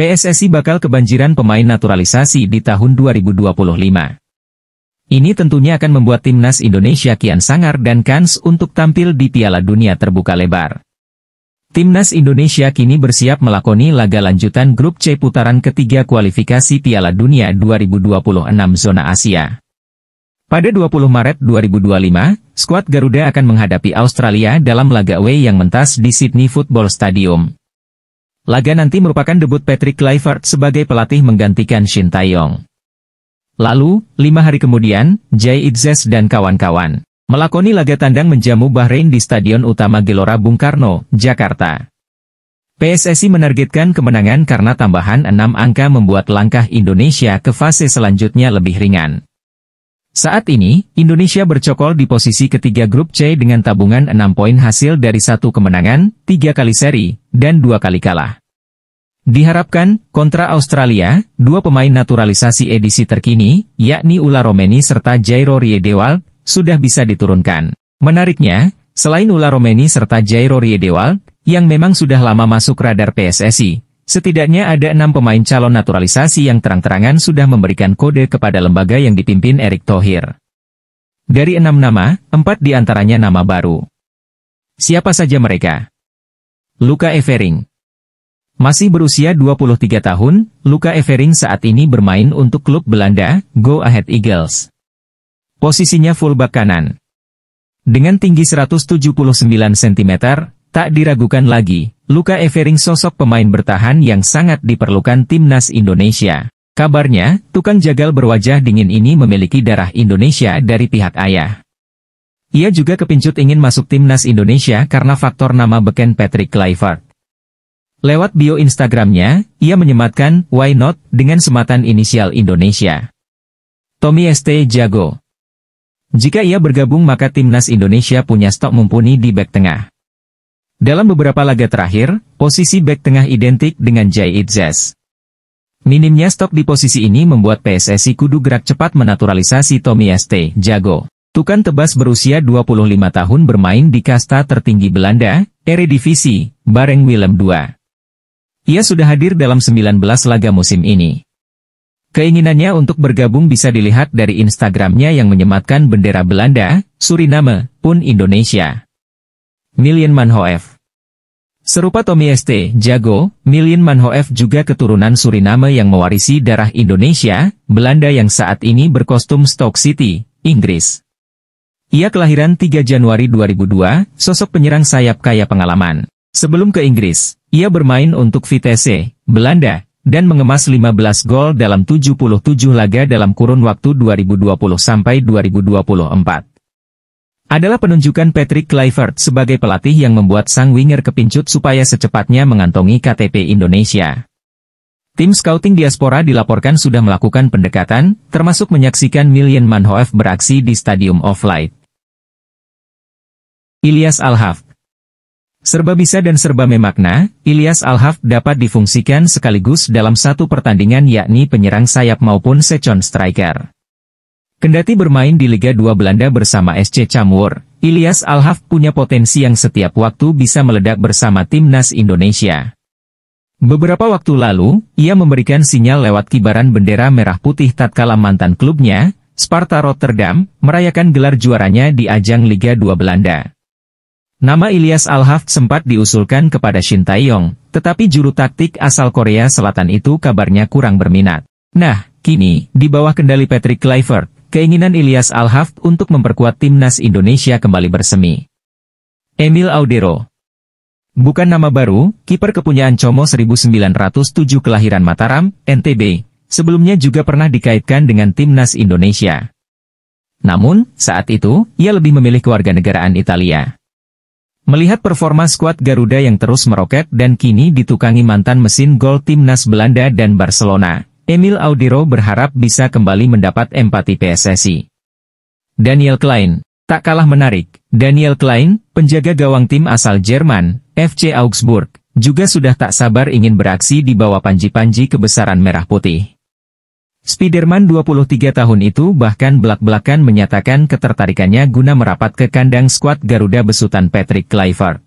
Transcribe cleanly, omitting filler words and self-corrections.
PSSI bakal kebanjiran pemain naturalisasi di tahun 2025. Ini tentunya akan membuat timnas Indonesia kian sangar dan kans untuk tampil di Piala Dunia terbuka lebar. Timnas Indonesia kini bersiap melakoni laga lanjutan Grup C putaran ketiga kualifikasi Piala Dunia 2026 zona Asia. Pada 20 Maret 2025, skuad Garuda akan menghadapi Australia dalam laga away yang mentas di Sydney Football Stadium. Laga nanti merupakan debut Patrick Kluivert sebagai pelatih menggantikan Shin Tae-yong. Lalu, 5 hari kemudian, Jay Itzes dan kawan-kawan melakoni laga tandang menjamu Bahrain di Stadion Utama Gelora Bung Karno, Jakarta. PSSI menargetkan kemenangan karena tambahan 6 angka membuat langkah Indonesia ke fase selanjutnya lebih ringan. Saat ini, Indonesia bercokol di posisi ketiga Grup C dengan tabungan 6 poin hasil dari 1 kemenangan, 3 kali seri, dan 2 kali kalah. Diharapkan, kontra Australia, 2 pemain naturalisasi edisi terkini, yakni Ula Romeni serta Jairo Riedewald, sudah bisa diturunkan. Menariknya, selain Ula Romeni serta Jairo Riedewald, yang memang sudah lama masuk radar PSSI, setidaknya ada 6 pemain calon naturalisasi yang terang-terangan sudah memberikan kode kepada lembaga yang dipimpin Erick Thohir. Dari 6 nama, 4 diantaranya nama baru. Siapa saja mereka? Luca Evering. Masih berusia 23 tahun, Luca Evering saat ini bermain untuk klub Belanda, Go Ahead Eagles. Posisinya fullback kanan. Dengan tinggi 179 cm, tak diragukan lagi, Luca Evering sosok pemain bertahan yang sangat diperlukan timnas Indonesia. Kabarnya, tukang jagal berwajah dingin ini memiliki darah Indonesia dari pihak ayah. Ia juga kepincut ingin masuk timnas Indonesia karena faktor nama beken Patrick Kluivert. Lewat bio Instagramnya, ia menyematkan, "Why not?" dengan sematan inisial Indonesia. Tommy St. jago. Jika ia bergabung maka timnas Indonesia punya stok mumpuni di bek tengah. Dalam beberapa laga terakhir, posisi bek tengah identik dengan Jay Itzes. Minimnya stok di posisi ini membuat PSSI kudu gerak cepat menaturalisasi Tommy St. jago. Tukan tebas berusia 25 tahun bermain di kasta tertinggi Belanda, Eredivisie, bareng Willem II. Ia sudah hadir dalam 19 laga musim ini. Keinginannya untuk bergabung bisa dilihat dari Instagramnya yang menyematkan bendera Belanda, Suriname, pun Indonesia. Miljan Manhoef. Serupa Tommy St. jago, Miljan Manhoef juga keturunan Suriname yang mewarisi darah Indonesia, Belanda yang saat ini berkostum Stoke City, Inggris. Ia kelahiran 3 Januari 2002, sosok penyerang sayap kaya pengalaman. Sebelum ke Inggris, ia bermain untuk Vitesse, Belanda, dan mengemas 15 gol dalam 77 laga dalam kurun waktu 2020 sampai 2024. Adalah penunjukan Patrick Kluivert sebagai pelatih yang membuat sang winger kepincut supaya secepatnya mengantongi KTP Indonesia. Tim scouting diaspora dilaporkan sudah melakukan pendekatan, termasuk menyaksikan Miljan Manhoef beraksi di Stadium of Light. Ilyas Al-Hafd. Serba bisa dan serba memakna, Ilyas Al-Hafd dapat difungsikan sekaligus dalam satu pertandingan yakni penyerang sayap maupun second striker. Kendati bermain di Liga 2 Belanda bersama SC Cambuur, Ilyas Al-Hafd punya potensi yang setiap waktu bisa meledak bersama timnas Indonesia. Beberapa waktu lalu, ia memberikan sinyal lewat kibaran bendera merah putih tatkala mantan klubnya, Sparta Rotterdam, merayakan gelar juaranya di ajang Liga 2 Belanda. Nama Ilyas Al-Hafd sempat diusulkan kepada Shin Tae-yong, tetapi juru taktik asal Korea Selatan itu kabarnya kurang berminat. Nah, kini, di bawah kendali Patrick Kluivert, keinginan Ilyas Al-Hafd untuk memperkuat timnas Indonesia kembali bersemi. Emil Audero. Bukan nama baru, kiper kepunyaan Como 1907 kelahiran Mataram, NTB, sebelumnya juga pernah dikaitkan dengan timnas Indonesia. Namun, saat itu, ia lebih memilih kewarganegaraan Italia. Melihat performa skuad Garuda yang terus meroket dan kini ditukangi mantan mesin gol timnas Belanda dan Barcelona, Emil Audero berharap bisa kembali mendapat empati PSSI. Daniel Klein. Tak kalah menarik, Daniel Klein, penjaga gawang tim asal Jerman, FC Augsburg, juga sudah tak sabar ingin beraksi di bawah panji-panji kebesaran merah putih. Spiderman 23 tahun itu bahkan belak-belakan menyatakan ketertarikannya guna merapat ke kandang skuad Garuda besutan Patrick Kluivert.